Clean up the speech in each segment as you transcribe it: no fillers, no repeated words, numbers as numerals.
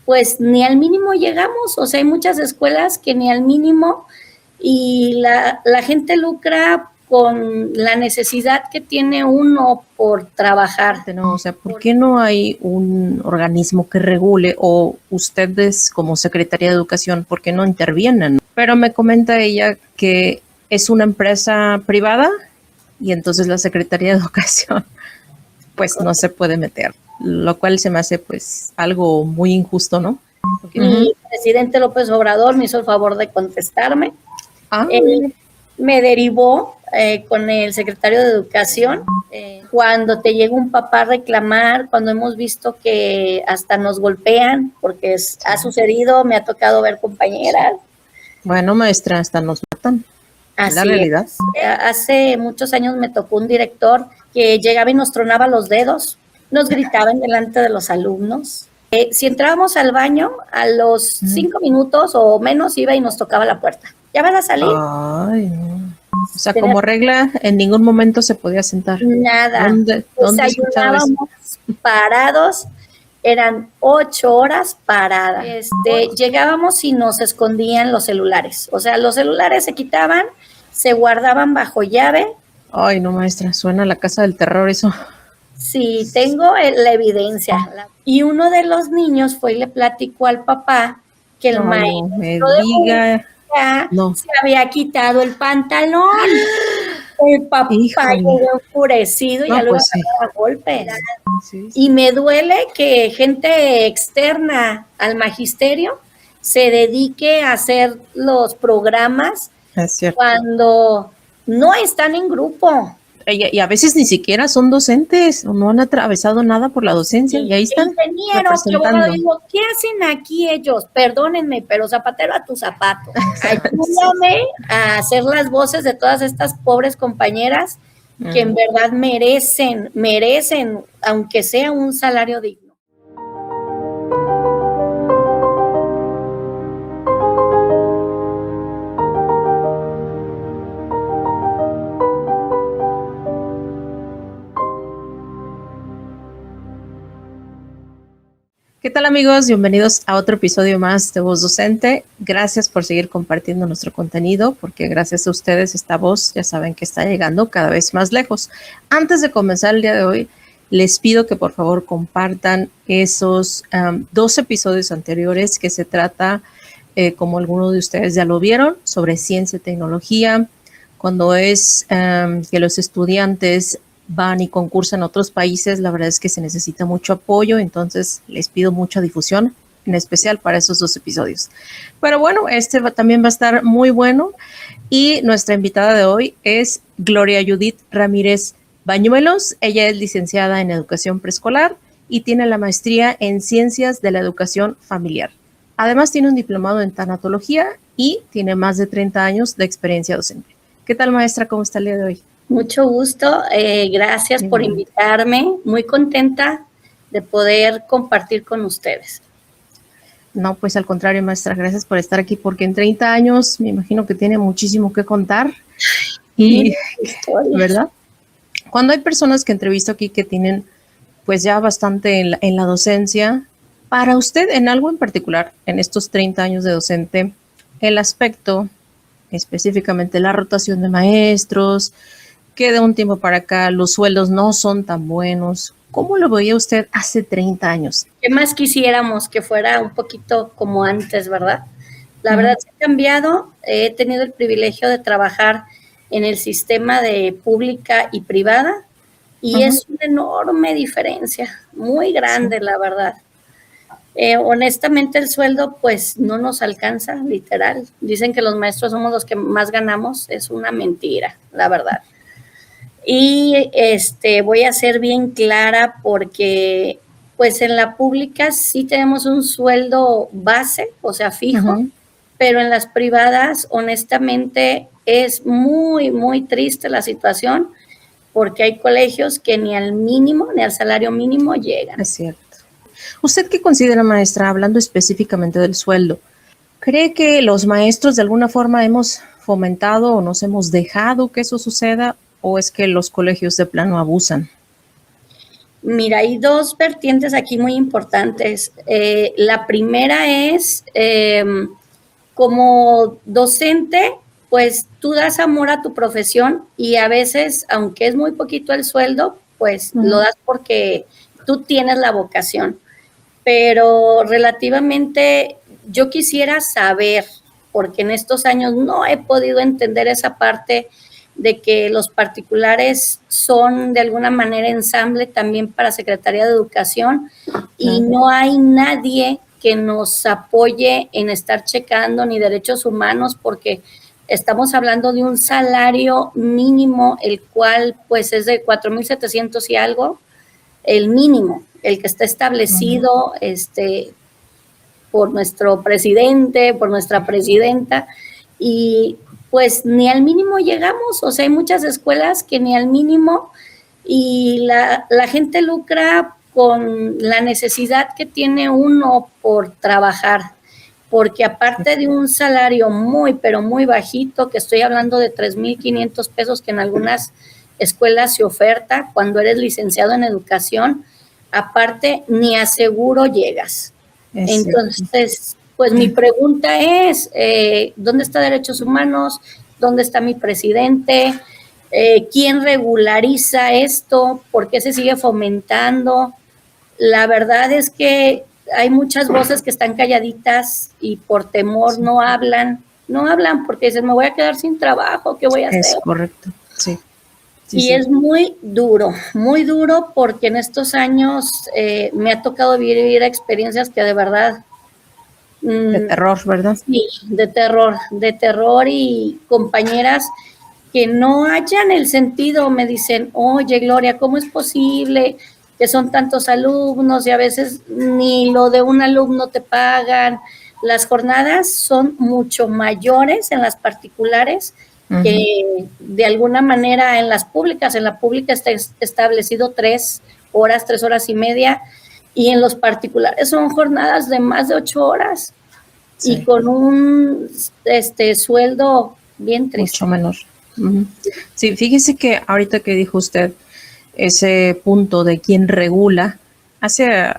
pues ni al mínimo llegamos. O sea, hay muchas escuelas que ni al mínimo, y la gente lucra con la necesidad que tiene uno por trabajar. No, o sea, ¿por qué no hay un organismo que regule, o ustedes como Secretaría de Educación, por qué no intervienen? Pero me comenta ella que es una empresa privada y entonces la Secretaría de Educación pues no se puede meter, lo cual se me hace pues algo muy injusto, ¿no? Porque mi presidente López Obrador me hizo el favor de contestarme. Él me derivó con el secretario de Educación. Cuando te llega un papá a reclamar, cuando hemos visto que hasta nos golpean, porque ha sucedido, me ha tocado ver compañeras. Bueno, maestra, hasta nos matan. Así la realidad. Hace muchos años me tocó un director que llegaba y nos tronaba los dedos, nos gritaba en delante de los alumnos. Si entrábamos al baño, a los 5 minutos o menos iba y nos tocaba la puerta. ¿Ya van a salir? Ay, no. O sea, como regla, en ningún momento se podía sentar. Nada. ¿Dónde desayunábamos parados? Eran 8 horas paradas. Llegábamos y nos escondían los celulares. O sea, los celulares se quitaban, se guardaban bajo llave. Ay, no, maestra, suena a la casa del terror eso. Sí, tengo la evidencia. Y uno de los niños fue y le platicó al papá que el maestro se había quitado el pantalón. El papá llegó enfurecido y ya lo iba a golpes. Sí. Y me duele que gente externa al magisterio se dedique a hacer los programas cuando no están en grupo. Y a veces ni siquiera son docentes, no han atravesado nada por la docencia, y ahí están representando. Yo digo, ¿qué hacen aquí ellos? Perdónenme, pero zapatero a tu zapato. Ayúdame a hacer las voces de todas estas pobres compañeras que en verdad merecen, aunque sea un salario digno. ¿Qué tal, amigos? Bienvenidos a otro episodio más de Voz Docente. Gracias por seguir compartiendo nuestro contenido, porque gracias a ustedes esta voz ya saben que está llegando cada vez más lejos. Antes de comenzar el día de hoy, les pido que por favor compartan esos 2 episodios anteriores que se trata, como algunos de ustedes ya lo vieron, sobre ciencia y tecnología, cuando es que los estudiantes van y concursan en otros países. La verdad es que se necesita mucho apoyo, entonces les pido mucha difusión, en especial para esos 2 episodios. Pero bueno, también va a estar muy bueno, y nuestra invitada de hoy es Gloria Judith Ramírez Bañuelos. Ella es licenciada en Educación Preescolar y tiene la maestría en Ciencias de la Educación Familiar. Además tiene un diplomado en Tanatología y tiene más de 30 años de experiencia docente. ¿Qué tal, maestra? ¿Cómo está el día de hoy? Mucho gusto, gracias por invitarme, muy contenta de poder compartir con ustedes. No, pues al contrario, maestra, gracias por estar aquí, porque en 30 años me imagino que tiene muchísimo que contar. Y, ¿verdad? Cuando hay personas que entrevisto aquí que tienen pues ya bastante en la docencia, para usted en algo en particular, en estos 30 años de docente, el aspecto, específicamente la rotación de maestros, que de un tiempo para acá los sueldos no son tan buenos. ¿Cómo lo veía usted hace 30 años? ¿Qué más quisiéramos que fuera un poquito como antes, verdad? La verdad se ha cambiado. He tenido el privilegio de trabajar en el sistema de pública y privada, y es una enorme diferencia, muy grande, la verdad. Honestamente, el sueldo pues no nos alcanza, literal. Dicen que los maestros somos los que más ganamos. Es una mentira, la verdad. Y voy a ser bien clara, porque pues en la pública sí tenemos un sueldo base, o sea, fijo, pero en las privadas, honestamente, es muy, muy triste la situación, porque hay colegios que ni al mínimo, ni al salario mínimo llegan. Es cierto. ¿Usted qué considera, maestra, hablando específicamente del sueldo? ¿Cree que los maestros de alguna forma hemos fomentado o nos hemos dejado que eso suceda, o es que los colegios de plano abusan? Mira, hay dos vertientes aquí muy importantes. La primera es, como docente, pues tú das amor a tu profesión y a veces, aunque es muy poquito el sueldo, pues lo das porque tú tienes la vocación. Pero relativamente yo quisiera saber, porque en estos años no he podido entender esa parte de que los particulares son de alguna manera ensamble también para Secretaría de Educación y no hay nadie que nos apoye en estar checando ni derechos humanos, porque estamos hablando de un salario mínimo, el cual pues es de 4,700 y algo, el mínimo, el que está establecido por nuestro presidente, por nuestra presidenta, y pues ni al mínimo llegamos. O sea, hay muchas escuelas que ni al mínimo, y la gente lucra con la necesidad que tiene uno por trabajar, porque aparte de un salario muy, pero muy bajito, que estoy hablando de 3,500 pesos que en algunas escuelas se oferta cuando eres licenciado en educación, aparte ni a seguro llegas. Entonces, pues mi pregunta es, ¿dónde está Derechos Humanos? ¿Dónde está mi presidente? ¿Quién regulariza esto? ¿Por qué se sigue fomentando? La verdad es que hay muchas voces que están calladitas y por temor no hablan porque dicen, me voy a quedar sin trabajo, ¿qué voy a hacer? Es correcto, sí. Y es muy duro porque en estos años me ha tocado vivir experiencias que de verdad... de terror, ¿verdad? Sí, de terror, y compañeras que no hallan el sentido, me dicen, oye Gloria, ¿cómo es posible que son tantos alumnos y a veces ni lo de un alumno te pagan? Las jornadas son mucho mayores en las particulares que de alguna manera en las públicas. En la pública está establecido 3 horas y media, y en los particulares son jornadas de más de 8 horas y con un sueldo bien triste. Mucho menor. Sí, fíjese que ahorita que dijo usted ese punto de quién regula, hace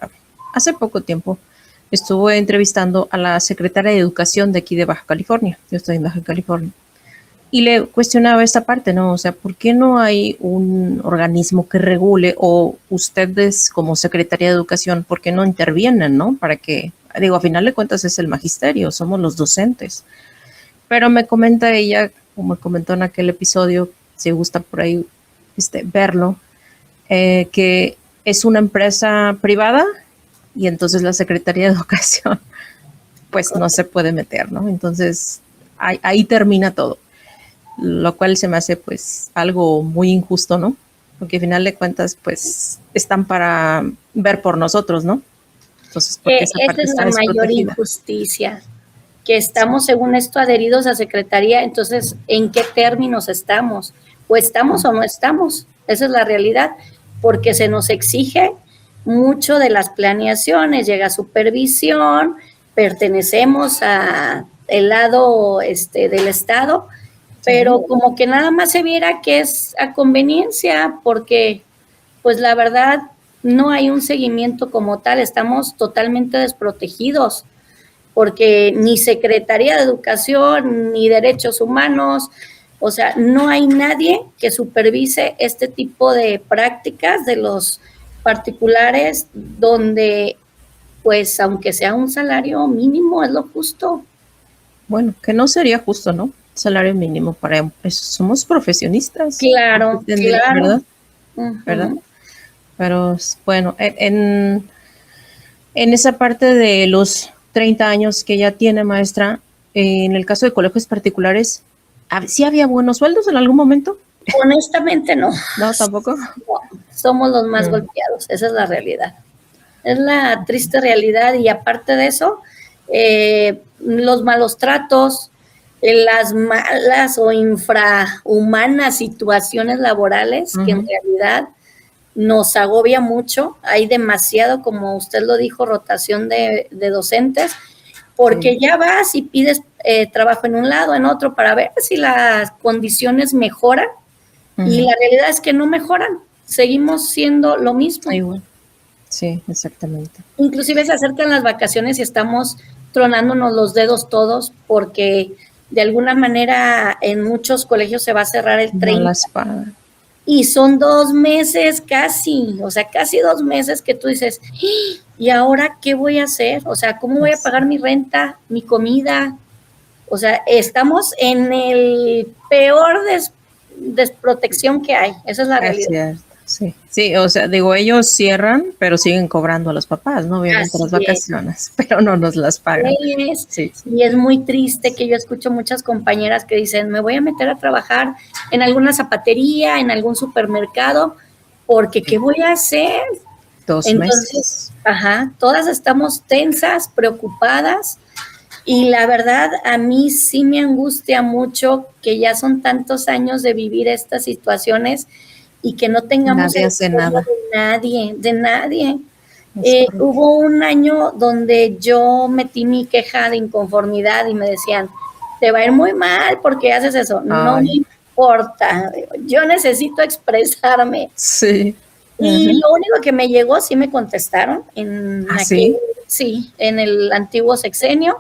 poco tiempo estuve entrevistando a la secretaria de Educación de aquí de Baja California. Yo estoy en Baja California. Y le cuestionaba esta parte, ¿no? O sea, ¿por qué no hay un organismo que regule, o ustedes como Secretaría de Educación, por qué no intervienen, ¿no? Para que, digo, a final de cuentas es el magisterio, somos los docentes. Pero me comenta ella, como me comentó en aquel episodio, si gusta por ahí verlo, que es una empresa privada y entonces la Secretaría de Educación pues no se puede meter, ¿no? Entonces ahí termina todo, lo cual se me hace pues algo muy injusto, ¿no? Porque al final de cuentas pues están para ver por nosotros, ¿no? Entonces, porque esa parte es la mayor injusticia, que estamos según esto adheridos a Secretaría. Entonces, ¿en qué términos estamos? ¿O estamos o no estamos? Esa es la realidad, porque se nos exige mucho de las planeaciones, llega supervisión, pertenecemos a el lado del Estado, pero como que nada más se viera que es a conveniencia, porque pues la verdad no hay un seguimiento como tal, estamos totalmente desprotegidos, porque ni Secretaría de Educación, ni Derechos Humanos, o sea, no hay nadie que supervise este tipo de prácticas de los particulares, donde pues aunque sea un salario mínimo es lo justo. Bueno, que no sería justo, ¿no? Salario mínimo para eso, somos profesionistas. Claro, ¿verdad? ¿Verdad? Pero bueno, en esa parte de los 30 años que ya tiene, maestra, en el caso de colegios particulares, ¿sí había buenos sueldos en algún momento? Honestamente no. ¿No, tampoco? No, somos los más golpeados, esa es la realidad. Es la triste realidad, y aparte de eso, los malos tratos, las malas o infrahumanas situaciones laborales que en realidad nos agobia mucho. Hay demasiado, como usted lo dijo, rotación de docentes, porque ya vas y pides trabajo en un lado, en otro, para ver si las condiciones mejoran, y la realidad es que no mejoran. seguimos siendo lo mismo. Igual. Sí, exactamente. Inclusive se acercan las vacaciones y estamos tronándonos los dedos todos porque de alguna manera en muchos colegios se va a cerrar el 30. No las pagan. Y son 2 meses casi, o sea, casi 2 meses que tú dices, ¿y ahora qué voy a hacer? O sea, ¿cómo voy a pagar mi renta, mi comida? O sea, estamos en el peor desprotección que hay, esa es la realidad. Sí, sí, o sea, digo, ellos cierran, pero siguen cobrando a los papás, ¿no? Obviamente Así las vacaciones, pero no nos las pagan. Sí. Y es muy triste que yo escucho muchas compañeras que dicen, me voy a meter a trabajar en alguna zapatería, en algún supermercado, porque ¿qué voy a hacer? 2 meses. Ajá, todas estamos tensas, preocupadas, y la verdad a mí sí me angustia mucho que ya son tantos años de vivir estas situaciones y que no tengamos Nadie hace nada. de nadie. Hubo un año donde yo metí mi queja de inconformidad y me decían, te va a ir muy mal porque haces eso. Ay. No me importa, yo necesito expresarme. Sí. Y lo único que me llegó, sí me contestaron en en el antiguo sexenio.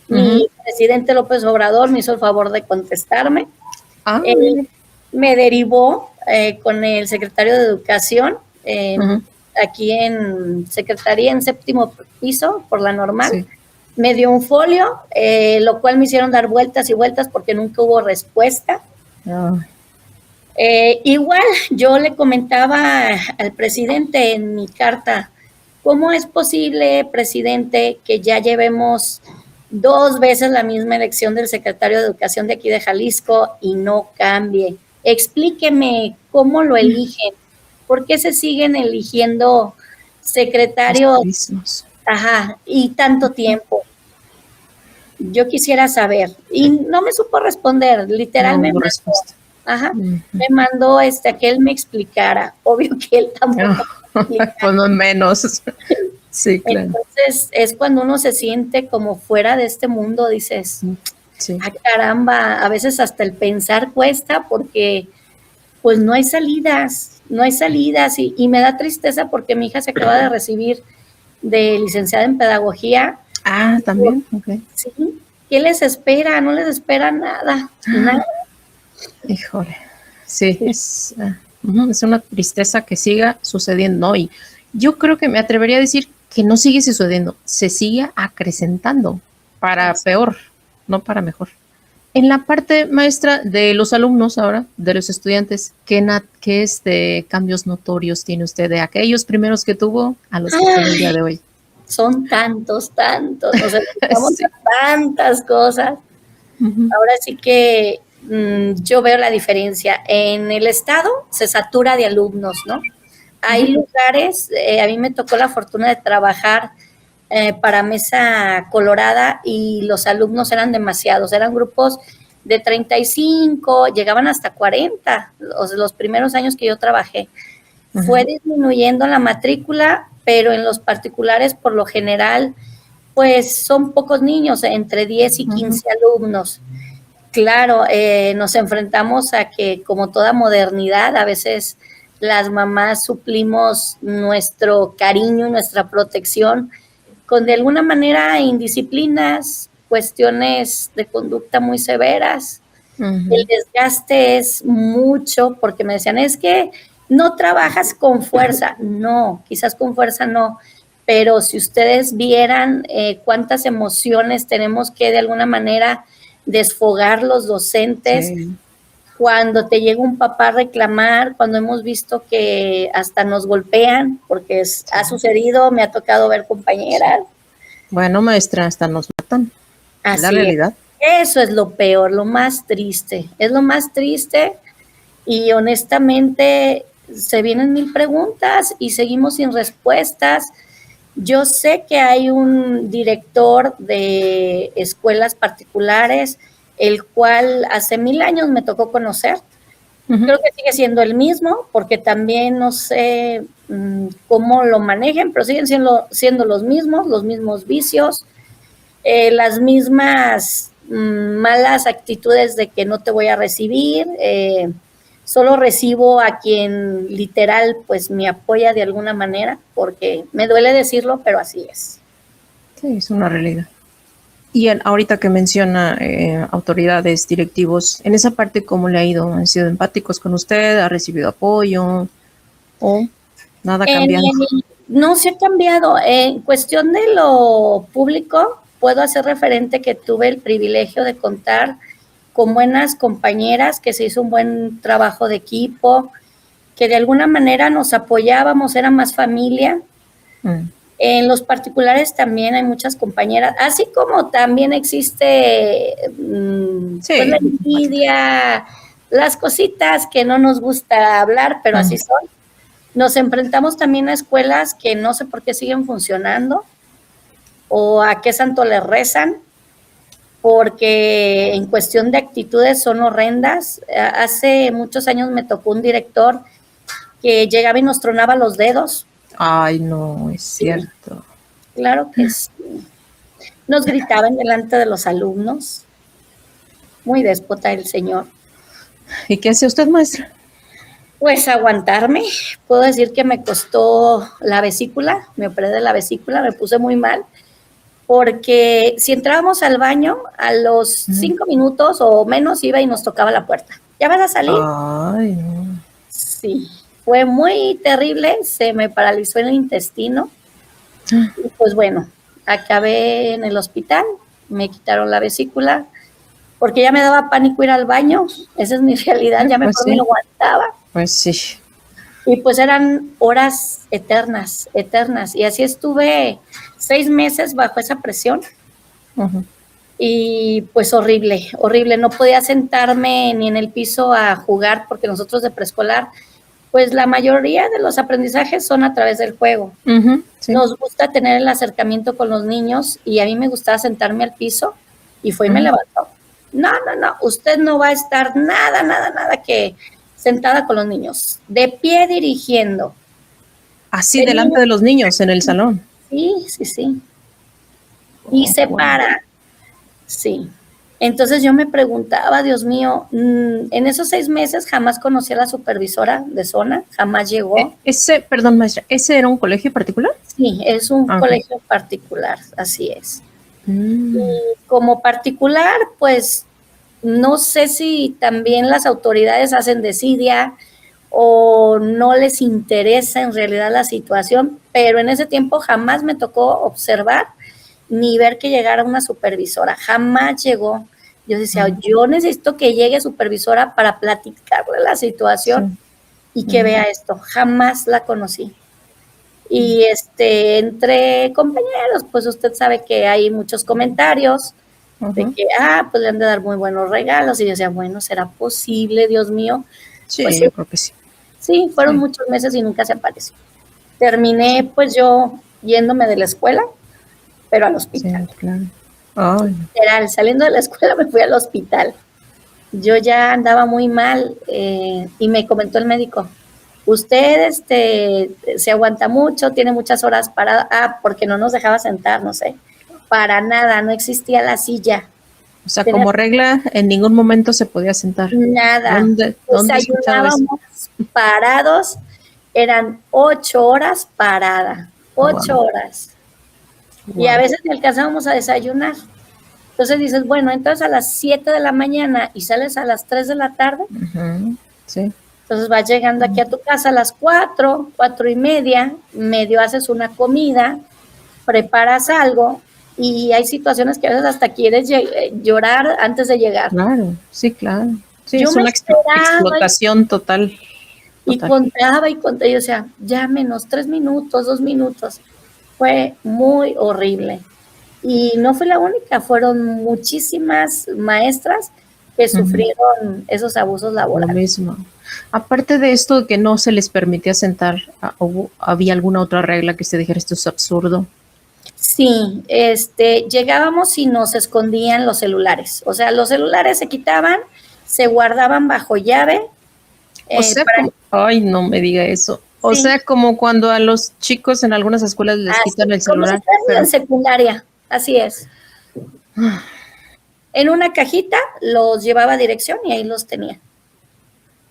Mi presidente López Obrador me hizo el favor de contestarme. Me derivó con el secretario de Educación, aquí en Secretaría, en 7º piso, por la normal. Sí. Me dio un folio, lo cual me hicieron dar vueltas y vueltas porque nunca hubo respuesta. Igual yo le comentaba al presidente en mi carta, ¿cómo es posible, presidente, que ya llevemos 2 veces la misma elección del secretario de Educación de aquí de Jalisco y no cambie? Explíqueme cómo lo eligen, por qué se siguen eligiendo secretarios y tanto tiempo. Yo quisiera saber, y no me supo responder, literalmente. Me mandó a que él me explicara, obvio que él tampoco. Pues no menos. Sí, claro. Entonces es cuando uno se siente como fuera de este mundo, dices, caramba, a veces hasta el pensar cuesta porque pues no hay salidas y me da tristeza porque mi hija se acaba de recibir de licenciada en pedagogía. También, ok. Sí, ¿qué les espera? No les espera nada. Híjole, sí, es una tristeza que siga sucediendo, ¿no? Y yo creo que me atrevería a decir que no sigue sucediendo, se sigue acrecentando para peor, no para mejor. En la parte, maestra, de los alumnos ahora, de los estudiantes, ¿qué cambios notorios tiene usted de aquellos primeros que tuvo a los que tiene el día de hoy? Son tantos, nos enfrentamos a tantas cosas. Ahora sí que yo veo la diferencia. En el estado se satura de alumnos, ¿no? Hay lugares, a mí me tocó la fortuna de trabajar para Mesa Colorada y los alumnos eran demasiados, eran grupos de 35, llegaban hasta 40, los primeros años que yo trabajé. Fue disminuyendo la matrícula, pero en los particulares, por lo general, pues son pocos niños, entre 10 y 15 alumnos. Claro, nos enfrentamos a que, como toda modernidad, a veces las mamás suplimos nuestro cariño y nuestra protección con de alguna manera indisciplinas, cuestiones de conducta muy severas. El desgaste es mucho porque me decían, es que no trabajas con fuerza. No, quizás con fuerza no, pero si ustedes vieran cuántas emociones tenemos que de alguna manera desfogar los docentes, cuando te llega un papá a reclamar, cuando hemos visto que hasta nos golpean, porque ha sucedido, me ha tocado ver compañeras. Bueno, maestra, hasta nos matan. Así la realidad. Eso es lo peor, lo más triste. Es lo más triste y honestamente se vienen 1000 preguntas y seguimos sin respuestas. Yo sé que hay un director de escuelas particulares, el cual hace 1000 años me tocó conocer. Creo que sigue siendo el mismo, porque también no sé cómo lo manejen, pero siguen siendo los mismos vicios, las mismas malas actitudes de que no te voy a recibir, Solo recibo a quien literal pues me apoya de alguna manera, porque me duele decirlo, pero así es. Sí, es una realidad. Y ahorita que menciona autoridades, directivos, en esa parte, ¿cómo le ha ido? ¿Han sido empáticos con usted? ¿Ha recibido apoyo? ¿O nada ha cambiado? No se ha cambiado. En cuestión de lo público, puedo hacer referente que tuve el privilegio de contar con buenas compañeras, que se hizo un buen trabajo de equipo, que de alguna manera nos apoyábamos, era más familia. En los particulares también hay muchas compañeras, así como también existe pues la envidia, las cositas que no nos gusta hablar, pero así son. Nos enfrentamos también a escuelas que no sé por qué siguen funcionando o a qué santo les rezan, porque en cuestión de actitudes son horrendas. Hace muchos años me tocó un director que llegaba y nos tronaba los dedos. Ay, no, es cierto. Claro que sí. Nos gritaban delante de los alumnos. Muy déspota el señor. ¿Y qué hace usted, maestra? Pues aguantarme. Puedo decir que me costó la vesícula, me operé de la vesícula, me puse muy mal, porque si entrábamos al baño, a los 5 minutos o menos iba y nos tocaba la puerta. ¿Ya vas a salir? Ay, no. Sí, fue muy terrible, se me paralizó el intestino. Y pues bueno, acabé en el hospital, me quitaron la vesícula, porque ya me daba pánico ir al baño, esa es mi realidad, ya mejor me lo aguantaba. Pues sí. Y pues eran horas eternas, eternas, y así estuve 6 meses bajo esa presión. Y pues horrible, horrible, no podía sentarme ni en el piso a jugar, porque nosotros de preescolar, pues la mayoría de los aprendizajes son a través del juego. Sí. Nos gusta tener el acercamiento con los niños y a mí me gustaba sentarme al piso y fue y me levantó. No, usted no va a estar nada que sentada con los niños, de pie dirigiendo. Así delante de los niños en el salón. Sí. Y se para. Sí. Entonces yo me preguntaba, Dios mío, en esos 6 meses jamás conocí a la supervisora de zona, jamás llegó. Perdón, maestra, ¿ese era un colegio particular? Sí, es un colegio particular, así es. Y como particular, pues no sé si también las autoridades hacen desidia o no les interesa en realidad la situación, pero en ese tiempo jamás me tocó observar ni ver que llegara una supervisora, jamás llegó. Yo decía, yo necesito que llegue supervisora para platicarle la situación y que vea esto. Jamás la conocí. Y entre compañeros, pues usted sabe que hay muchos comentarios de que, pues le han de dar muy buenos regalos. Y yo decía, bueno, ¿será posible, Dios mío? Sí, pues, yo creo que sí. Sí, fueron muchos meses y nunca se apareció. Terminé, pues yo yéndome de la escuela, pero al hospital. Sí, claro. Ay. Literal, saliendo de la escuela me fui al hospital. Yo ya andaba muy mal y me comentó el médico, usted se aguanta mucho, tiene muchas horas parada, porque no nos dejaba sentar, no sé, para nada, no existía la silla. O sea, como regla, en ningún momento se podía sentar. Nada. ¿Dónde desayunábamos parados, eran 8 horas parada, 8 horas. Y a veces ni alcanzábamos a desayunar. Entonces dices, bueno, entras a las 7 de la mañana y sales a las 3 de la tarde. Sí. Entonces vas llegando aquí a tu casa a las 4, 4:30, medio haces una comida, preparas algo y hay situaciones que a veces hasta quieres llorar antes de llegar. Claro, sí, claro. Sí, es una explotación total. Y contaba, y o sea, ya menos 3 minutos, 2 minutos. Fue muy horrible. Y no fue la única, fueron muchísimas maestras que sufrieron esos abusos laborales. Lo mismo. Aparte de esto que no se les permitía sentar, ¿había alguna otra regla que usted dijera esto es absurdo? Sí, llegábamos y nos escondían los celulares. O sea, los celulares se quitaban, se guardaban bajo llave. O sea, ay, no me diga eso. O sea, como cuando a los chicos en algunas escuelas les quitan el celular. Como en secundaria, así es. En una cajita los llevaba a dirección y ahí los tenía.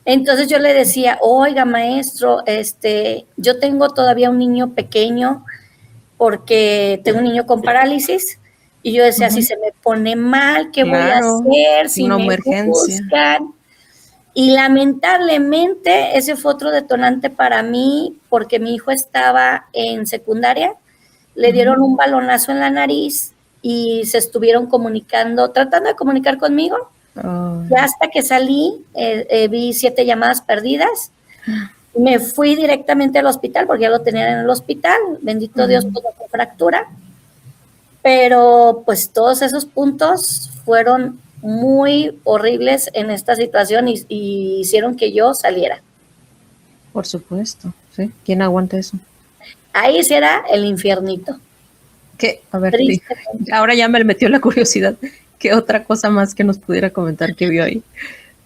Entonces yo le decía, oiga, maestro, yo tengo todavía un niño pequeño porque tengo un niño con parálisis. Y yo decía, si se me pone mal, ¿qué voy a Claro, hacer? Si una me emergencia. buscan. Y lamentablemente ese fue otro detonante para mí, porque mi hijo estaba en secundaria, le dieron un balonazo en la nariz y se estuvieron comunicando, tratando de comunicar conmigo. Y hasta que salí, vi 7 llamadas perdidas. Me fui directamente al hospital porque ya lo tenían en el hospital. Bendito Dios, pues no fue fractura. Pero pues todos esos puntos fueron muy horribles en esta situación y hicieron que yo saliera. Por supuesto, ¿sí? ¿Quién aguanta eso? Ahí sí era el infiernito. ¿Qué? A ver, ahora ya me metió la curiosidad. ¿Qué otra cosa más que nos pudiera comentar que vio ahí?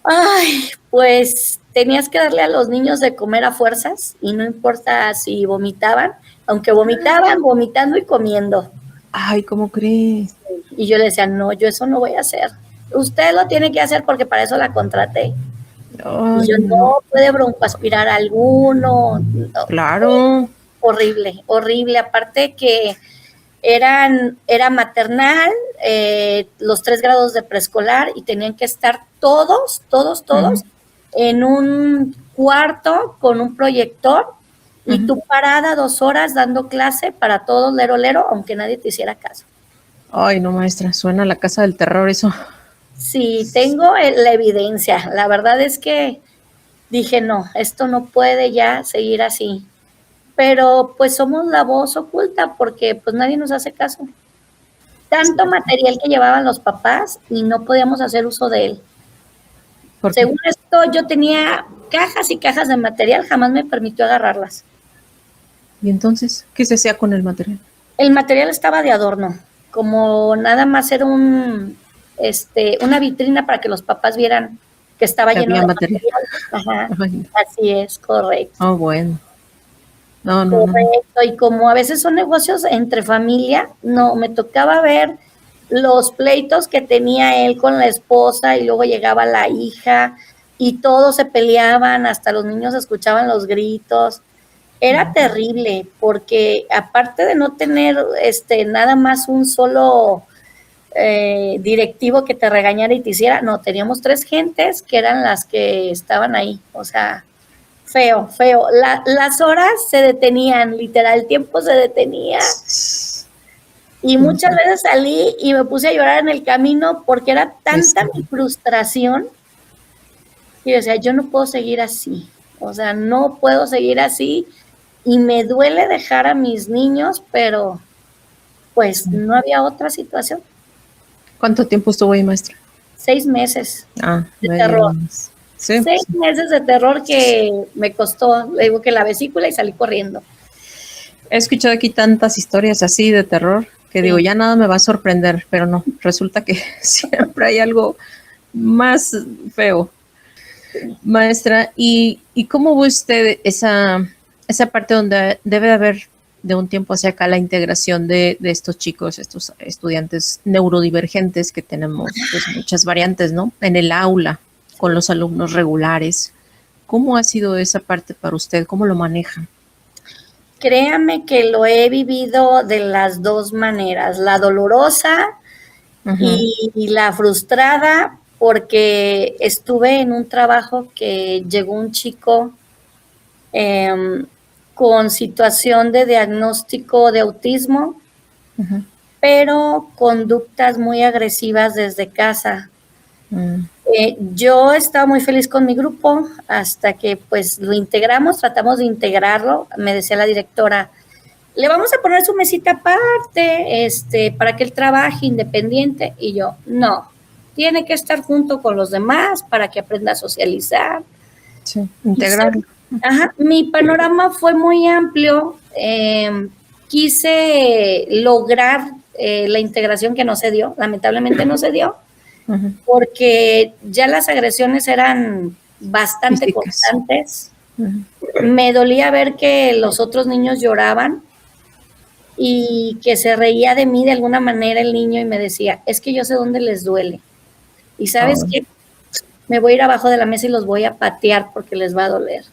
Ay, pues tenías que darle a los niños de comer a fuerzas y no importa si vomitaban, aunque vomitaban, vomitando y comiendo. Ay, ¿cómo crees? Y yo le decía, no, yo eso no voy a hacer. Usted lo tiene que hacer porque para eso la contraté. Ay, y yo, no puede broncoaspirar alguno. No. Claro. Horrible, horrible. Aparte que era maternal, los 3 grados de preescolar y tenían que estar todos en un cuarto con un proyector y tú parada 2 horas dando clase para todos lero, aunque nadie te hiciera caso. Ay, no, maestra, suena a la casa del terror eso. Sí, tengo la evidencia. La verdad es que dije, no, esto no puede ya seguir así. Pero pues somos la voz oculta porque pues nadie nos hace caso. Tanto material que llevaban los papás y no podíamos hacer uso de él. Según esto, yo tenía cajas y cajas de material, jamás me permitió agarrarlas. ¿Y entonces qué se hacía con el material? El material estaba de adorno, como nada más era una vitrina para que los papás vieran que estaba lleno de material. Ajá, así es, correcto. Oh, bueno. No. Correcto, y como a veces son negocios entre familia, no, me tocaba ver los pleitos que tenía él con la esposa y luego llegaba la hija y todos se peleaban, hasta los niños escuchaban los gritos. Era terrible porque aparte de no tener nada más un solo directivo que te regañara y te hiciera, no, teníamos 3 gentes que eran las que estaban ahí, o sea, feo. Las horas se detenían, literal, el tiempo se detenía. Y muchas veces salí y me puse a llorar en el camino porque era tanta mi frustración. Y decía, yo no puedo seguir así. O sea, no puedo seguir así. Y me duele dejar a mis niños, pero pues no había otra situación. ¿Cuánto tiempo estuvo ahí, maestra? 6 meses de terror. ¿Sí? 6 meses de terror que me costó, le digo que la vesícula y salí corriendo. He escuchado aquí tantas historias así de terror que digo, ya nada me va a sorprender, pero no, resulta que siempre hay algo más feo. Maestra, ¿y cómo ve usted esa parte donde debe de haber de un tiempo hacia acá la integración de estos chicos, estos estudiantes neurodivergentes que tenemos pues, muchas variantes, ¿no? En el aula, con los alumnos regulares. ¿Cómo ha sido esa parte para usted? ¿Cómo lo maneja? Créame que lo he vivido de las 2 maneras, la dolorosa y la frustrada, porque estuve en un trabajo que llegó un chico con situación de diagnóstico de autismo, pero conductas muy agresivas desde casa. Yo estaba muy feliz con mi grupo hasta que pues lo integramos, tratamos de integrarlo. Me decía la directora, le vamos a poner su mesita aparte, para que él trabaje independiente. Y yo, no, tiene que estar junto con los demás para que aprenda a socializar. Sí, integrarlo. Mi panorama fue muy amplio. Quise lograr la integración que no se dio, lamentablemente no se dio. Porque ya las agresiones eran bastante constantes. Me dolía ver que los otros niños lloraban y que se reía de mí de alguna manera el niño y me decía, es que yo sé dónde les duele. Y sabes qué, me voy a ir abajo de la mesa y los voy a patear porque les va a doler.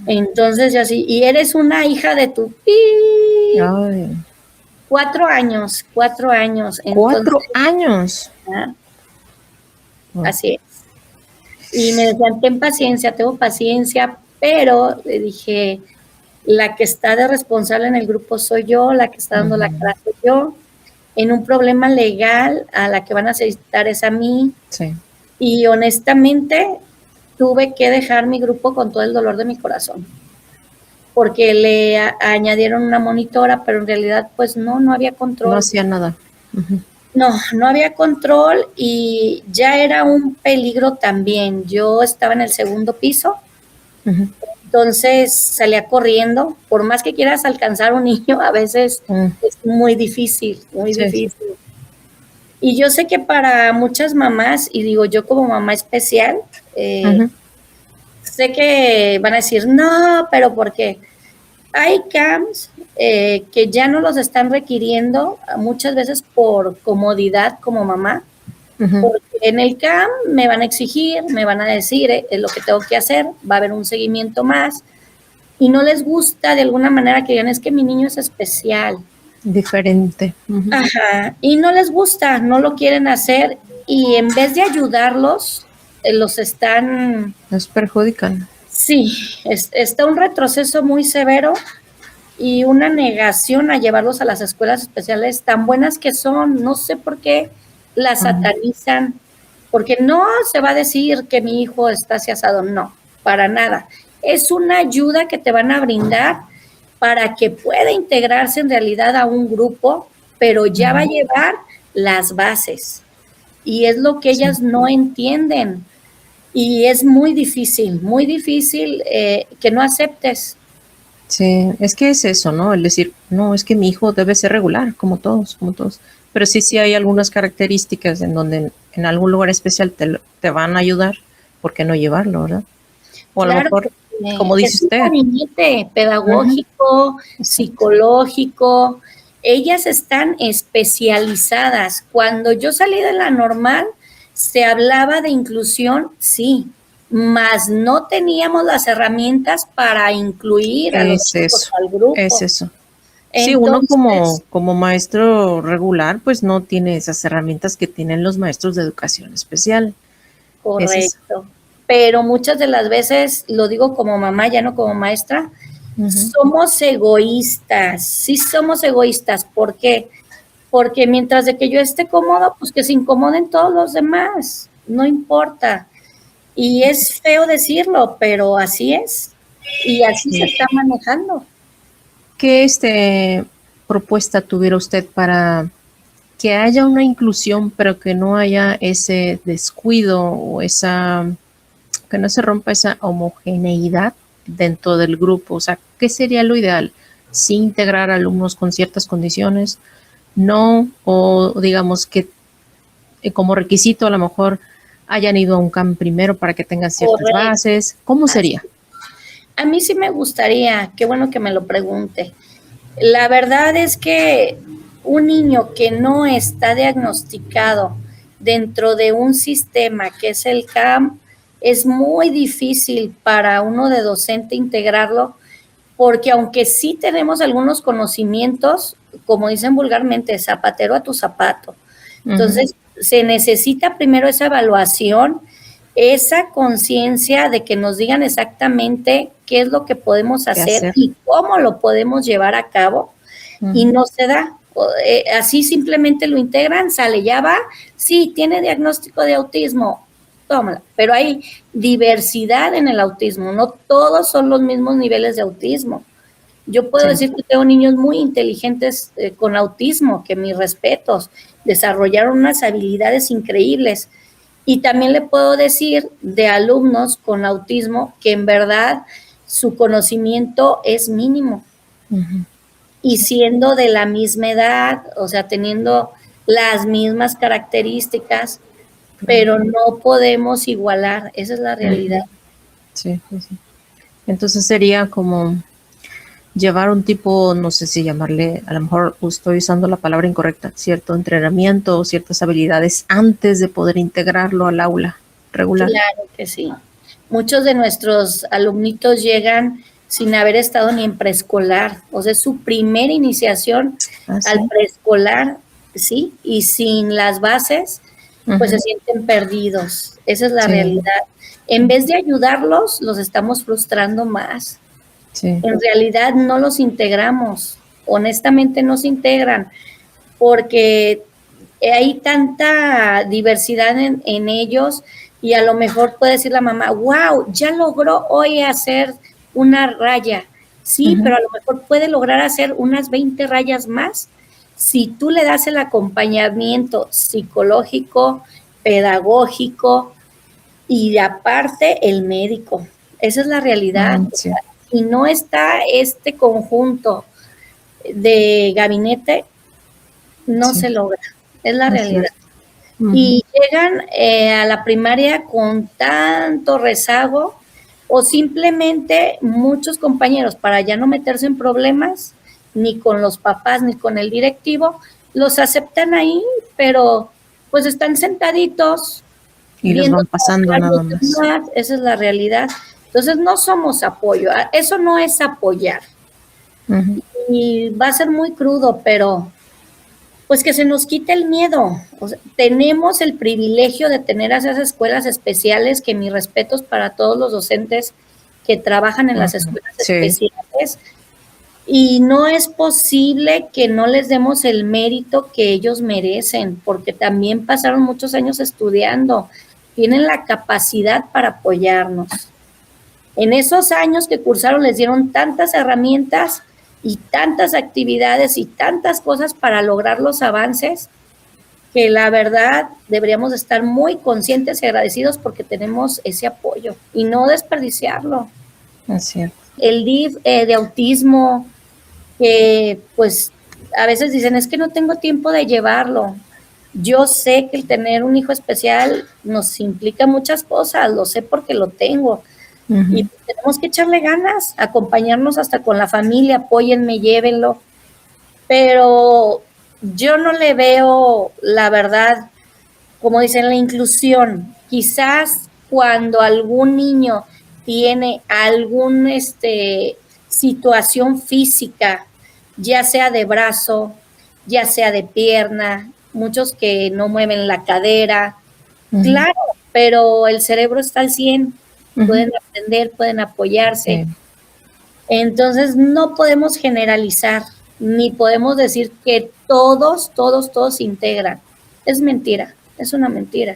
Entonces, yo así, y eres una hija de tu pi. Ay. 4 años. Entonces, 4 años. Así es. Y me decían, tengo paciencia, pero le dije, la que está de responsable en el grupo soy yo, la que está dando la cara soy yo. En un problema legal, a la que van a necesitar es a mí. Sí. Y honestamente, tuve que dejar mi grupo con todo el dolor de mi corazón. Porque le añadieron una monitora, pero en realidad, pues no había control. No hacía nada. No había control y ya era un peligro también. Yo estaba en el segundo piso, entonces salía corriendo. Por más que quieras alcanzar un niño, a veces es muy difícil, difícil. Y yo sé que para muchas mamás, y digo yo como mamá especial, sé que van a decir, no, pero ¿por qué? Hay CAMs que ya no los están requiriendo muchas veces por comodidad como mamá, porque en el CAM me van a exigir, me van a decir es lo que tengo que hacer, va a haber un seguimiento más, y no les gusta de alguna manera que digan, es que mi niño es especial. Diferente. Ajá, y no les gusta, no lo quieren hacer, y en vez de ayudarlos, los están... Los perjudican. Sí, está un retroceso muy severo y una negación a llevarlos a las escuelas especiales tan buenas que son. No sé por qué las satanizan, porque no se va a decir que mi hijo está así asado, no, para nada. Es una ayuda que te van a brindar para que pueda integrarse en realidad a un grupo, pero ya va a llevar las bases. Y es lo que ellas no entienden. Y es muy difícil que no aceptes. Sí, es que es eso, ¿no? El decir, no, es que mi hijo debe ser regular, como todos. Pero sí hay algunas características en donde en algún lugar especial te van a ayudar, ¿por qué no llevarlo, verdad? O a lo mejor, como dice usted. Es un gabinete pedagógico, psicológico. Ellas están especializadas. Cuando yo salí de la normal, se hablaba de inclusión, sí, mas no teníamos las herramientas para incluir a los chicos al grupo. Es eso. Entonces, sí, uno como maestro regular, pues no tiene esas herramientas que tienen los maestros de educación especial. Correcto. Pero muchas de las veces, lo digo como mamá, ya no como maestra, somos egoístas. Sí somos egoístas. ¿Por qué? Porque mientras de que yo esté cómodo, pues que se incomoden todos los demás, no importa. Y es feo decirlo, pero así es. Y así se está manejando. ¿Qué propuesta tuviera usted para que haya una inclusión, pero que no haya ese descuido o que no se rompa esa homogeneidad dentro del grupo? O sea, ¿qué sería lo ideal? ¿Sí integrar alumnos con ciertas condiciones? No, o digamos que como requisito a lo mejor hayan ido a un camp primero para que tengan ciertas bases. ¿Cómo sería? A mí sí me gustaría, qué bueno que me lo pregunte. La verdad es que un niño que no está diagnosticado dentro de un sistema que es el CAM, es muy difícil para uno de docente integrarlo, porque aunque sí tenemos algunos conocimientos, como dicen vulgarmente, zapatero a tu zapato. Entonces, se necesita primero esa evaluación, esa conciencia de que nos digan exactamente qué es lo que podemos hacer y cómo lo podemos llevar a cabo, y no se da. Así simplemente lo integran, sale, ya va, sí, tiene diagnóstico de autismo, tómala, pero hay diversidad en el autismo, no todos son los mismos niveles de autismo. Yo puedo decir que tengo niños muy inteligentes con autismo, que mis respetos, desarrollaron unas habilidades increíbles. Y también le puedo decir de alumnos con autismo que en verdad su conocimiento es mínimo. Y siendo de la misma edad, o sea, teniendo las mismas características, pero no podemos igualar, esa es la realidad. Sí. Entonces sería como llevar un tipo, no sé si llamarle, a lo mejor estoy usando la palabra incorrecta, cierto entrenamiento o ciertas habilidades antes de poder integrarlo al aula regular. Claro que sí. Muchos de nuestros alumnitos llegan sin haber estado ni en preescolar, o sea, es su primera iniciación al preescolar, ¿sí? Y sin las bases, pues se sienten perdidos. Esa es la realidad. En vez de ayudarlos, los estamos frustrando más. En realidad no los integramos, honestamente no se integran, porque hay tanta diversidad en ellos y a lo mejor puede decir la mamá, wow, ya logró hoy hacer una raya. Sí, pero a lo mejor puede lograr hacer unas 20 rayas más si tú le das el acompañamiento psicológico, pedagógico y aparte el médico. Esa es la realidad. Sí. Si no está este conjunto de gabinete, no se logra. Es la realidad. Y llegan a la primaria con tanto rezago o simplemente muchos compañeros, para ya no meterse en problemas, ni con los papás, ni con el directivo, los aceptan ahí, pero pues están sentaditos. Y los van pasando nada más. Esa es la realidad. Entonces no somos apoyo, eso no es apoyar. Y va a ser muy crudo, pero pues que se nos quite el miedo. O sea, tenemos el privilegio de tener esas escuelas especiales, que mis respetos para todos los docentes que trabajan en las escuelas especiales, y no es posible que no les demos el mérito que ellos merecen, porque también pasaron muchos años estudiando, tienen la capacidad para apoyarnos. En esos años que cursaron les dieron tantas herramientas y tantas actividades y tantas cosas para lograr los avances, que la verdad deberíamos estar muy conscientes y agradecidos porque tenemos ese apoyo y no desperdiciarlo. Es cierto. El DIF de autismo, que pues a veces dicen, es que no tengo tiempo de llevarlo. Yo sé que el tener un hijo especial nos implica muchas cosas, lo sé porque lo tengo. Y tenemos que echarle ganas, acompañarnos hasta con la familia, apóyenme, llévenlo. Pero yo no le veo, la verdad, como dicen, la inclusión. Quizás cuando algún niño tiene alguna situación física, ya sea de brazo, ya sea de pierna, muchos que no mueven la cadera, claro, pero el cerebro está al 100%. Pueden aprender, pueden apoyarse. Entonces no podemos generalizar, ni podemos decir que todos se integran. Es mentira, es una mentira.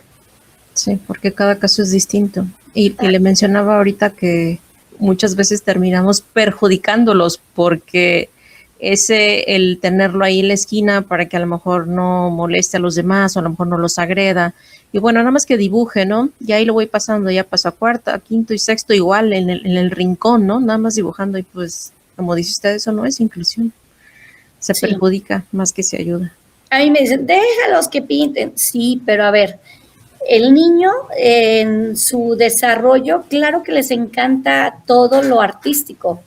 Sí, porque cada caso es distinto. Y le mencionaba ahorita que muchas veces terminamos perjudicándolos porque el tenerlo ahí en la esquina para que a lo mejor no moleste a los demás o a lo mejor no los agreda. Y bueno, nada más que dibuje, ¿no? Y ahí lo voy pasando, ya paso a cuarto, a quinto y sexto, igual en el rincón, ¿no? Nada más dibujando y pues, como dice usted, eso no es inclusión. Se perjudica más que se ayuda. A mí me dicen, déjalos que pinten. Sí, pero a ver, el niño en su desarrollo, claro que les encanta todo lo artístico,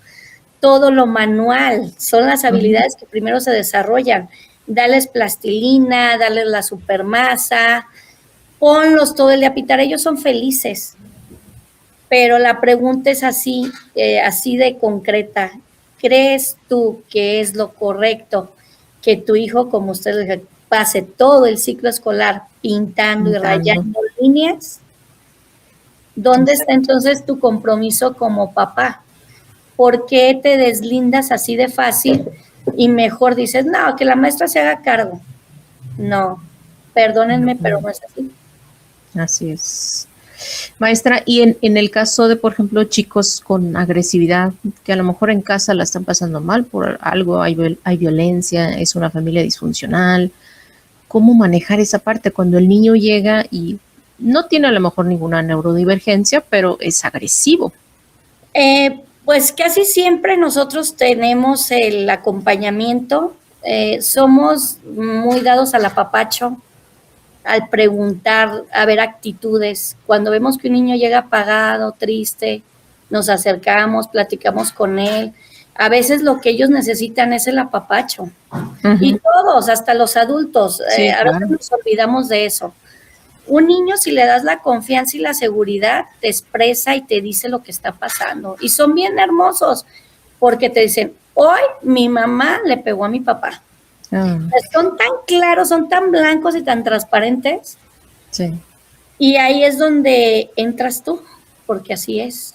todo lo manual, son las habilidades que primero se desarrollan. Dales plastilina, dales la supermasa, ponlos todo el día a pintar, ellos son felices. Pero la pregunta es así de concreta. ¿Crees tú que es lo correcto que tu hijo, como usted dice, pase todo el ciclo escolar pintando y rayando líneas? ¿Dónde está entonces tu compromiso como papá? ¿Por qué te deslindas así de fácil y mejor dices, no, que la maestra se haga cargo? No, perdónenme, pero no es así. Así es. Maestra, y en el caso de, por ejemplo, chicos con agresividad, que a lo mejor en casa la están pasando mal por algo, hay violencia, es una familia disfuncional, ¿cómo manejar esa parte cuando el niño llega y no tiene a lo mejor ninguna neurodivergencia, pero es agresivo? Pues casi siempre nosotros tenemos el acompañamiento, somos muy dados al apapacho, al preguntar, a ver actitudes. Cuando vemos que un niño llega apagado, triste, nos acercamos, platicamos con él. A veces lo que ellos necesitan es el apapacho. Y todos, hasta los adultos, a veces nos olvidamos de eso. Un niño, si le das la confianza y la seguridad, te expresa y te dice lo que está pasando. Y son bien hermosos porque te dicen, hoy mi mamá le pegó a mi papá. Son tan claros, son tan blancos y tan transparentes. Sí. Y ahí es donde entras tú, porque así es.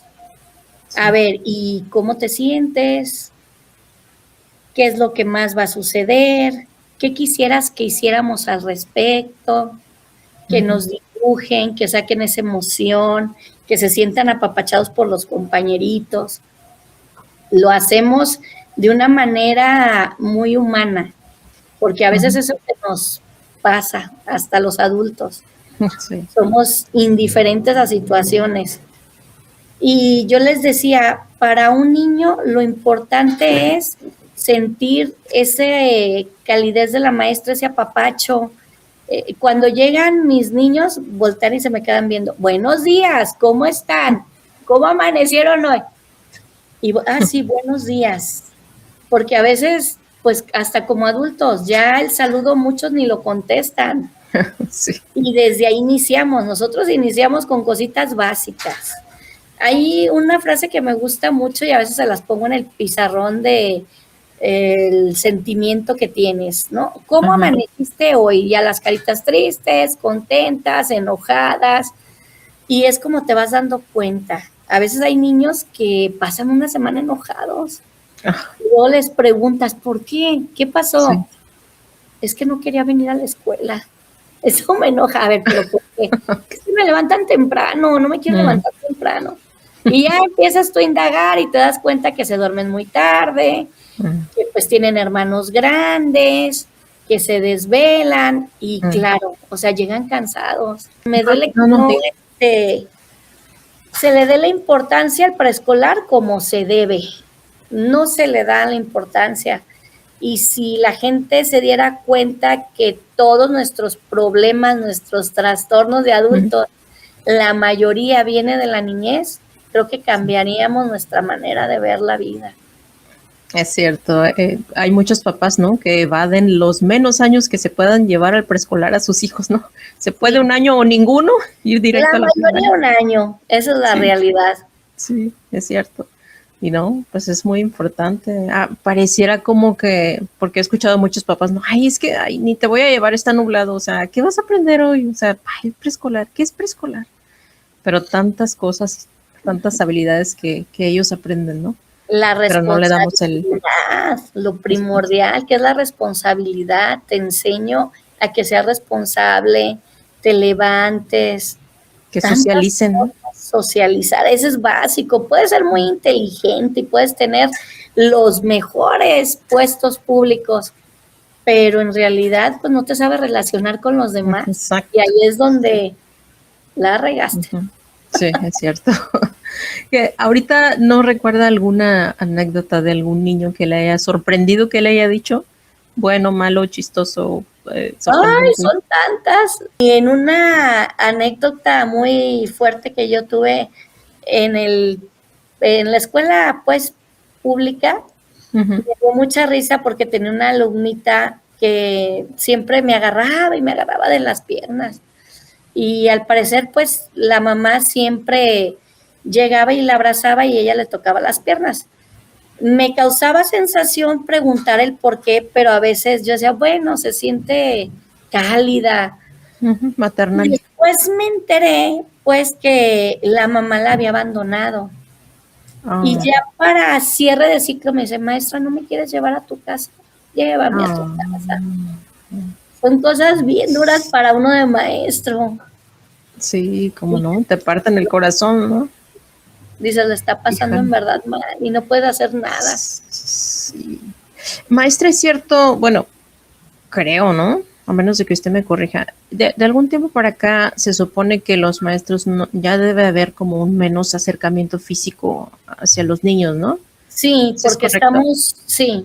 Sí. A ver, ¿y cómo te sientes? ¿Qué es lo que más va a suceder? ¿Qué quisieras que hiciéramos al respecto? Que nos dibujen, que saquen esa emoción, que se sientan apapachados por los compañeritos. Lo hacemos de una manera muy humana, porque a veces eso que nos pasa hasta los adultos. Sí. Somos indiferentes a situaciones. Y yo les decía, para un niño lo importante es sentir esa calidez de la maestra, ese apapacho. Cuando llegan mis niños, voltean y se me quedan viendo. Buenos días, ¿cómo están? ¿Cómo amanecieron hoy? Y sí, buenos días. Porque a veces, pues hasta como adultos, ya el saludo muchos ni lo contestan. Sí. Y desde ahí iniciamos. Nosotros iniciamos con cositas básicas. Hay una frase que me gusta mucho y a veces se las pongo en el pizarrón de el sentimiento que tienes, ¿no? ¿Cómo amaneciste hoy? Y a las caritas tristes, contentas, enojadas, y es como te vas dando cuenta. A veces hay niños que pasan una semana enojados. Y luego les preguntas, ¿por qué? ¿Qué pasó? Sí. Es que no quería venir a la escuela. Eso me enoja. A ver, ¿pero por qué? Es que me levantan temprano, no me quiero levantar temprano. Y ya empiezas tú a indagar y te das cuenta que se duermen muy tarde, que pues tienen hermanos grandes, que se desvelan y claro, o sea, llegan cansados. Me duele que no se le dé la importancia al preescolar como se debe. No se le da la importancia. Y si la gente se diera cuenta que todos nuestros problemas, nuestros trastornos de adultos, la mayoría viene de la niñez, creo que cambiaríamos nuestra manera de ver la vida. Es cierto, hay muchos papás, ¿no?, que evaden los menos años que se puedan llevar al preescolar a sus hijos, ¿no? Se puede un año o ninguno ir directo a la mayoría un año, esa es la realidad. Sí, es cierto. Y no, pues es muy importante. Pareciera como que, porque he escuchado a muchos papás, no, es que ni te voy a llevar, está nublado, o sea, ¿qué vas a aprender hoy? O sea, preescolar, ¿qué es preescolar? Pero tantas cosas, tantas habilidades que ellos aprenden, ¿no? La responsabilidad, lo primordial, que es la responsabilidad. Te enseño a que seas responsable, te levantes. Que socialicen, ¿no? Socializar, eso es básico. Puedes ser muy inteligente y puedes tener los mejores puestos públicos, pero en realidad pues no te sabes relacionar con los demás. Exacto. Y ahí es donde la regaste. Sí, es cierto. Que ahorita no recuerda alguna anécdota de algún niño que le haya sorprendido, que le haya dicho bueno, malo, chistoso. Son tantas. Y en una anécdota muy fuerte que yo tuve en la escuela pues pública, me dio mucha risa porque tenía una alumnita que siempre me agarraba de las piernas. Y al parecer pues la mamá siempre llegaba y la abrazaba y ella le tocaba las piernas. Me causaba sensación preguntar el por qué, pero a veces yo decía, bueno, se siente cálida. Maternal. Y después me enteré, pues, que la mamá la había abandonado. Y ya para cierre de ciclo me dice, maestra, ¿no me quieres llevar a tu casa? Llévame a tu casa. Son cosas bien duras para uno de maestro. Sí, como no, te parten el corazón, ¿no? Dice, le está pasando en verdad mal y no puede hacer nada. Sí. Maestra, es cierto, bueno, creo, ¿no? A menos de que usted me corrija. De algún tiempo para acá se supone que los maestros ya debe haber como un menos acercamiento físico hacia los niños, ¿no? Sí, porque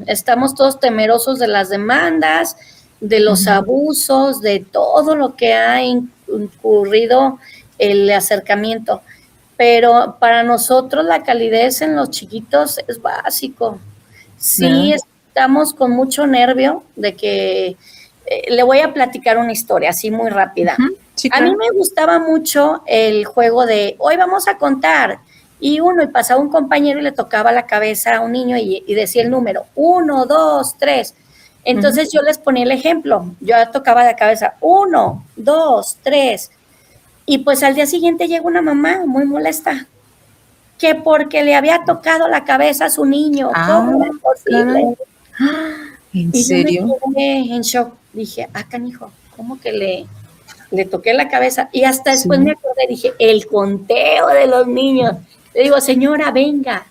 estamos todos temerosos de las demandas, de los abusos, de todo lo que ha incurrido el acercamiento. Pero para nosotros la calidez en los chiquitos es básico. Sí, estamos con mucho nervio de que le voy a platicar una historia así muy rápida. Sí, A mí claro. me gustaba mucho el juego de hoy vamos a contar. Y pasaba un compañero y le tocaba la cabeza a un niño y decía el número, 1, 2, 3. Ujú. Entonces yo les ponía el ejemplo, yo tocaba la cabeza, 1, 2, 3. Y pues al día siguiente llega una mamá muy molesta, que porque le había tocado la cabeza a su niño, Ah, ¿cómo es posible? caray. ¡Ah! ¿En Y yo me serio? quedé en shock, dije, canijo, ¿cómo que le toqué la cabeza? Y hasta después me Sí. acordé, dije, el conteo de los niños. Le digo, señora, venga.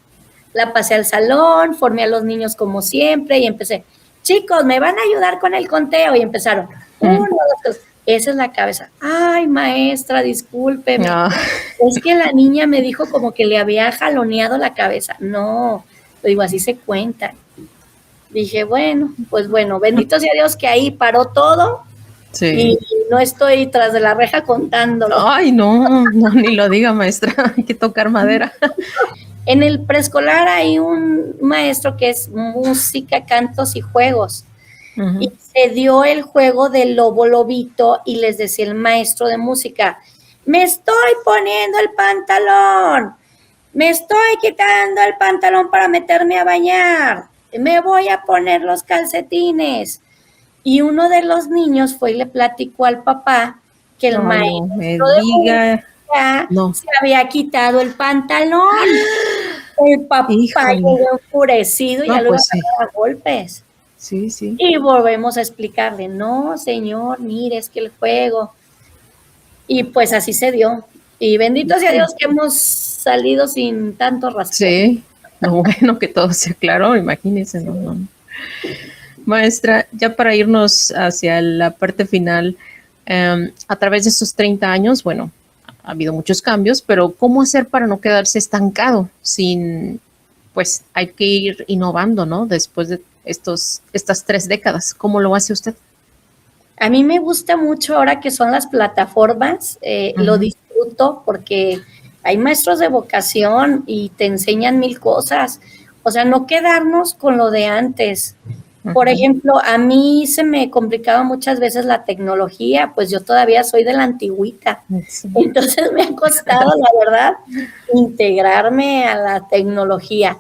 La pasé al salón, formé a los niños como siempre y empecé, chicos, ¿me van a ayudar con el conteo? Y empezaron, 1, 2, 3. Esa es la cabeza. Ay, maestra, discúlpeme. Ah, Es que la niña me dijo como que le había jaloneado la cabeza. No, le digo, así se cuenta. Dije, bueno, pues bueno, bendito sea Dios que ahí paró todo y sí. no estoy tras de la reja contándolo. Ay, no, no, ni lo diga, maestra. Hay que tocar madera. En el preescolar hay un maestro que es música, cantos y juegos. Y Ujú. se dio el juego del lobo lobito y les decía el maestro de música, me estoy poniendo el pantalón, me estoy quitando el pantalón para meterme a bañar, me voy a poner los calcetines. Y uno de los niños fue y le platicó al papá que el Ay, no me maestro de diga. música No. se había quitado el pantalón. El papá Híjole. llegó enfurecido y ya No, lo iba pues a sí. agarrar a golpes. Sí, sí. Y volvemos a explicarle, no, señor, mire, es que el juego. Y pues así se dio. Y bendito sea Híjole. Dios que hemos salido sin tanto raspón. Sí. Lo bueno que todo se aclaró, imagínense, no, no. Maestra, ya para irnos hacia la parte final, a través de estos 30 años, bueno, ha habido muchos cambios, pero ¿cómo hacer para no quedarse estancado? Pues hay que ir innovando, ¿no? Después de estas 3 décadas, ¿cómo lo hace usted? A mí me gusta mucho ahora que son las plataformas, lo Ujú. disfruto porque hay maestros de vocación y te enseñan mil cosas. O sea, no quedarnos con lo de antes. Por Ujú. ejemplo, a mí se me complicaba muchas veces la tecnología, pues yo todavía soy de la antigüita. Sí. Entonces me ha costado, la verdad, integrarme a la tecnología.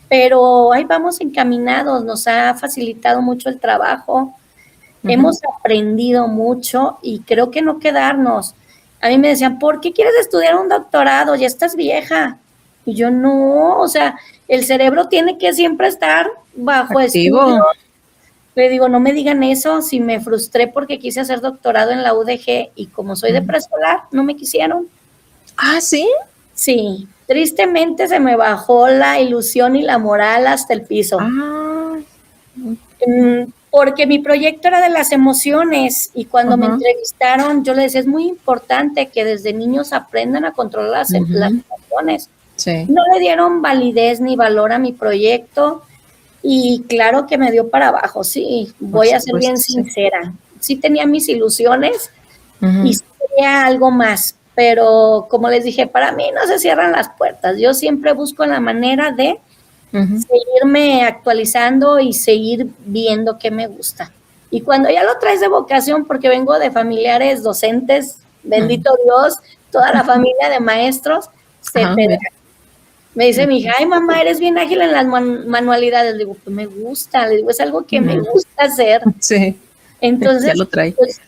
Pero ahí vamos encaminados, nos ha facilitado mucho el trabajo, Ujú. hemos aprendido mucho y creo que no quedarnos. A mí me decían, ¿por qué quieres estudiar un doctorado? Ya estás vieja. Y yo no, o sea, el cerebro tiene que siempre estar bajo estudio. Activo. Le digo, no me digan eso, si me frustré porque quise hacer doctorado en la UDG y como soy de Ujú. preescolar, no me quisieron. Ah, sí. Sí, tristemente se me bajó la ilusión y la moral hasta el piso. Ah, Porque mi proyecto era de las emociones y cuando me ajá. entrevistaron yo les decía, es muy importante que desde niños aprendan a controlar las Ujú. emociones. Sí. No le dieron validez ni valor a mi proyecto y claro que me dio para abajo, sí, Por voy a ser bien supuesto, sí. sincera. Sí tenía mis ilusiones y Ujú. sí quería algo más, pero como les dije, para mí no se cierran las puertas. Yo siempre busco la manera de Ujú. seguirme actualizando y seguir viendo qué me gusta. Y cuando ya lo traes de vocación, porque vengo de familiares docentes, Ujú. bendito Dios, toda la familia de maestros, se Ajá, te da. mira. Me dice mi hija, ay mamá, eres bien ágil en las manualidades. Le digo, pues me gusta, le digo, es algo que me Ujú. gusta hacer. Sí, ya Entonces, lo trae. pues,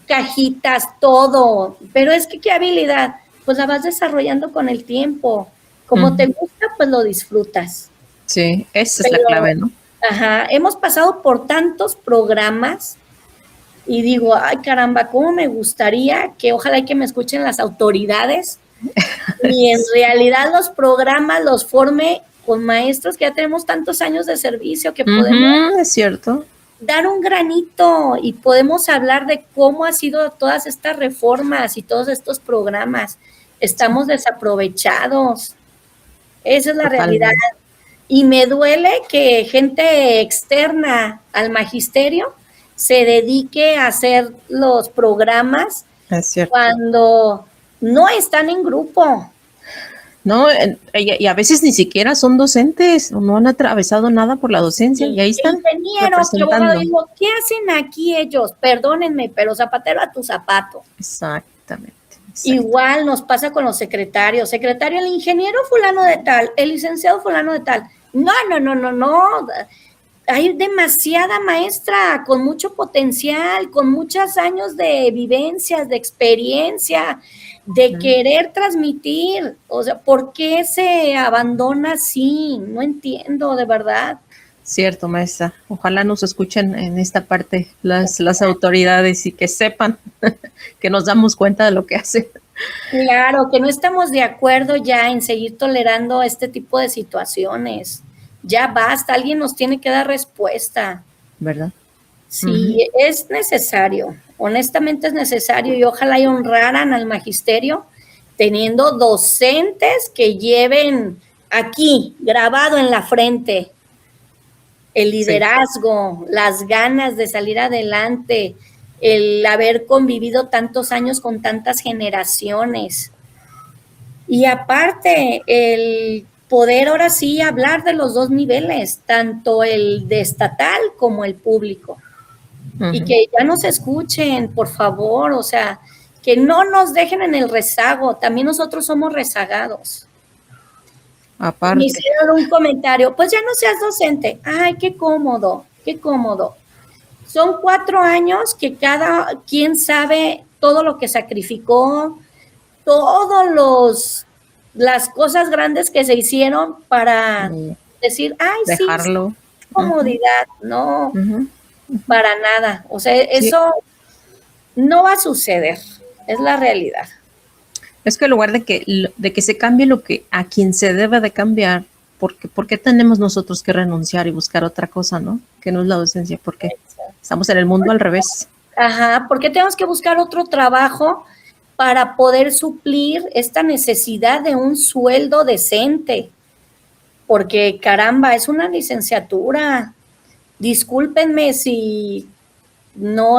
cajitas, todo. Pero es que qué habilidad, pues la vas desarrollando con el tiempo. Como te Ujú. gusta, pues lo disfrutas. Sí, esa es la Pero clave, ¿no? ajá, hemos pasado por tantos programas y digo, ay caramba, cómo me gustaría que ojalá que me escuchen las autoridades y en realidad los programas los forme con maestros que ya tenemos tantos años de servicio que podemos Ujú, es cierto. dar un granito y podemos hablar de cómo ha sido todas estas reformas y todos estos programas. Sí, Estamos desaprovechados. Esa es la realidad. totalmente. Y me duele que gente externa al magisterio se dedique a hacer los programas Es cierto. cuando no están en grupo. No, y a veces ni siquiera son docentes, o no han atravesado nada por la docencia, y ahí están Ingenieros, que abogado, digo, ¿qué hacen aquí ellos? Perdónenme, pero zapatero a tu zapato. Exactamente. Igual nos pasa con los secretarios. Secretario, el ingeniero fulano de tal, el licenciado fulano de tal. No. Hay demasiada maestra con mucho potencial, con muchos años de vivencias, de experiencia, de querer transmitir. O sea, ¿por qué se abandona así? No entiendo, de verdad. Cierto, maestra. Ojalá nos escuchen en esta parte las autoridades y que sepan que nos damos cuenta de lo que hacen. Claro, que no estamos de acuerdo ya en seguir tolerando este tipo de situaciones. Ya basta, alguien nos tiene que dar respuesta. ¿Verdad? Sí, es necesario, honestamente es necesario, y ojalá y honraran al magisterio teniendo docentes que lleven aquí, grabado en la frente, el liderazgo, las ganas de salir adelante, el haber convivido tantos años con tantas generaciones. Y aparte, el poder ahora sí hablar de los dos niveles, tanto el de estatal como el público. Y que ya nos escuchen, por favor, o sea, que no nos dejen en el rezago, también nosotros somos rezagados. Aparte. Me hicieron un comentario, pues ya no seas docente. Ay, qué cómodo, qué cómodo. Son 4 años que cada quien sabe todo lo que sacrificó, las cosas grandes que se hicieron para decir, ay, dejarlo. Sí, comodidad, no, para nada. O sea, eso no va a suceder, es la realidad. Es que en lugar de que se cambie lo que a quien se debe de cambiar, ¿por qué tenemos nosotros que renunciar y buscar otra cosa, no? Que no es la docencia, porque estamos en el mundo al revés. Ajá, ¿por qué tenemos que buscar otro trabajo para poder suplir esta necesidad de un sueldo decente? Porque caramba, es una licenciatura. Discúlpenme si no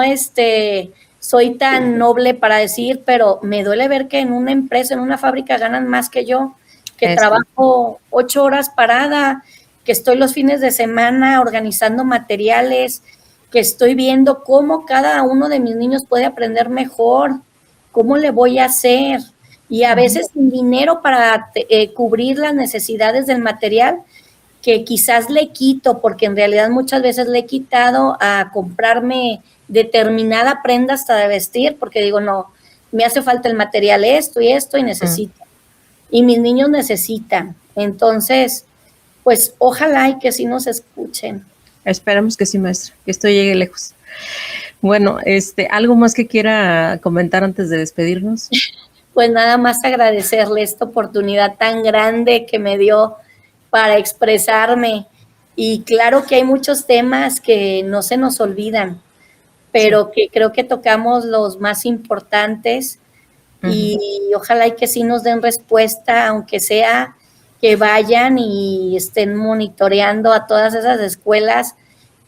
soy tan noble para decir, pero me duele ver que en una empresa, en una fábrica ganan más que yo, que trabajo 8 horas parada, que estoy los fines de semana organizando materiales, que estoy viendo cómo cada uno de mis niños puede aprender mejor, cómo le voy a hacer, y a veces sin dinero para cubrir las necesidades del material, que quizás le quito, porque en realidad muchas veces le he quitado a comprarme determinada prenda hasta de vestir, porque digo, no, me hace falta el material esto y necesito. Y mis niños necesitan. Entonces, pues ojalá y que sí nos escuchen. Esperamos que sí, maestra, que esto llegue lejos. Bueno, ¿algo más que quiera comentar antes de despedirnos? Pues nada más agradecerle esta oportunidad tan grande que me dio para expresarme. Y claro que hay muchos temas que no se nos olvidan, pero que creo que tocamos los más importantes, y ojalá y que sí nos den respuesta, aunque sea que vayan y estén monitoreando a todas esas escuelas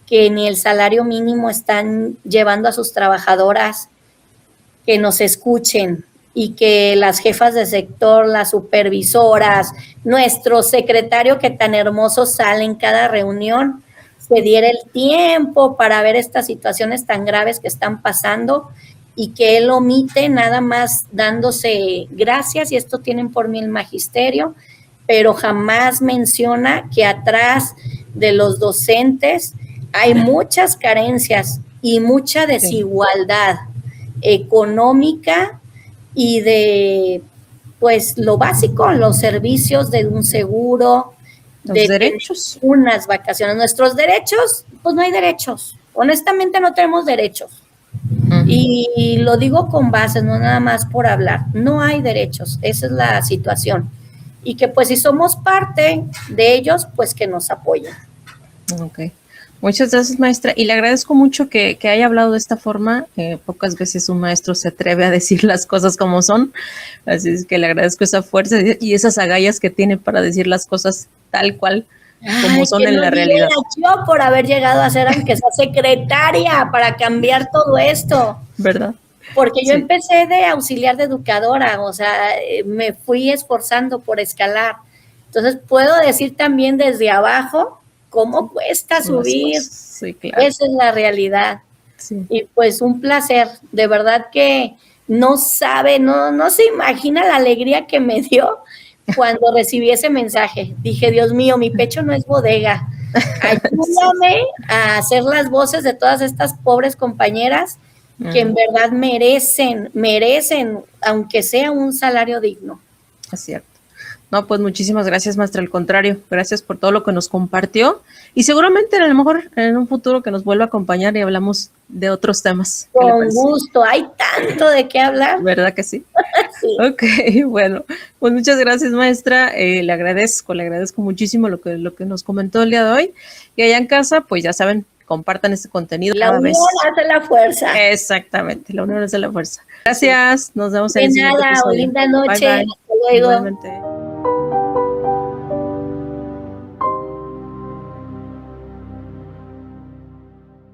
que ni el salario mínimo están llevando a sus trabajadoras, que nos escuchen y que las jefas de sector, las supervisoras, nuestro secretario que tan hermoso sale en cada reunión, se diera el tiempo para ver estas situaciones tan graves que están pasando, y que él omite nada más dándose gracias y esto tienen por mí el magisterio, pero jamás menciona que atrás de los docentes hay muchas carencias y mucha desigualdad económica y de, pues, lo básico, los servicios de un seguro, los derechos, unas vacaciones. Nuestros derechos, pues no hay derechos. Honestamente no tenemos derechos. Y lo digo con bases, no nada más por hablar. No hay derechos, esa es la situación. Y que pues si somos parte de ellos, pues que nos apoyen. Ok. Muchas gracias, maestra. Y le agradezco mucho que haya hablado de esta forma. Pocas veces un maestro se atreve a decir las cosas como son. Así es que le agradezco esa fuerza y esas agallas que tiene para decir las cosas tal cual como son en la realidad. Yo por haber llegado a ser, aunque sea secretaria, para cambiar todo esto. ¿Verdad? porque yo Sí. empecé de auxiliar de educadora, o sea, me fui esforzando por escalar. Entonces puedo decir también desde abajo cómo cuesta Las subir. cosas. Sí, claro. Esa es la realidad. Sí. Y pues un placer, de verdad que no sabe, no se imagina la alegría que me dio cuando recibí ese mensaje. Dije, Dios mío, mi pecho no es bodega. Ayúdame a hacer las voces de todas estas pobres compañeras que en verdad merecen, aunque sea un salario digno. Es cierto. No, pues muchísimas gracias, maestra. Al contrario, gracias por todo lo que nos compartió. Y seguramente a lo mejor en un futuro que nos vuelva a acompañar y hablamos de otros temas. ¿Qué le Con parece? gusto, hay tanto de qué hablar. ¿Verdad que sí? Sí. Ok, bueno, pues muchas gracias, maestra. Le agradezco muchísimo lo que nos comentó el día de hoy. Y allá en casa, pues ya saben, compartan este contenido La cada unión vez. hace la fuerza. Exactamente, la unión es de la fuerza. Gracias, nos vemos en De el siguiente nada, o episodio. linda Bye, noche. bye. Hasta luego. Igualmente.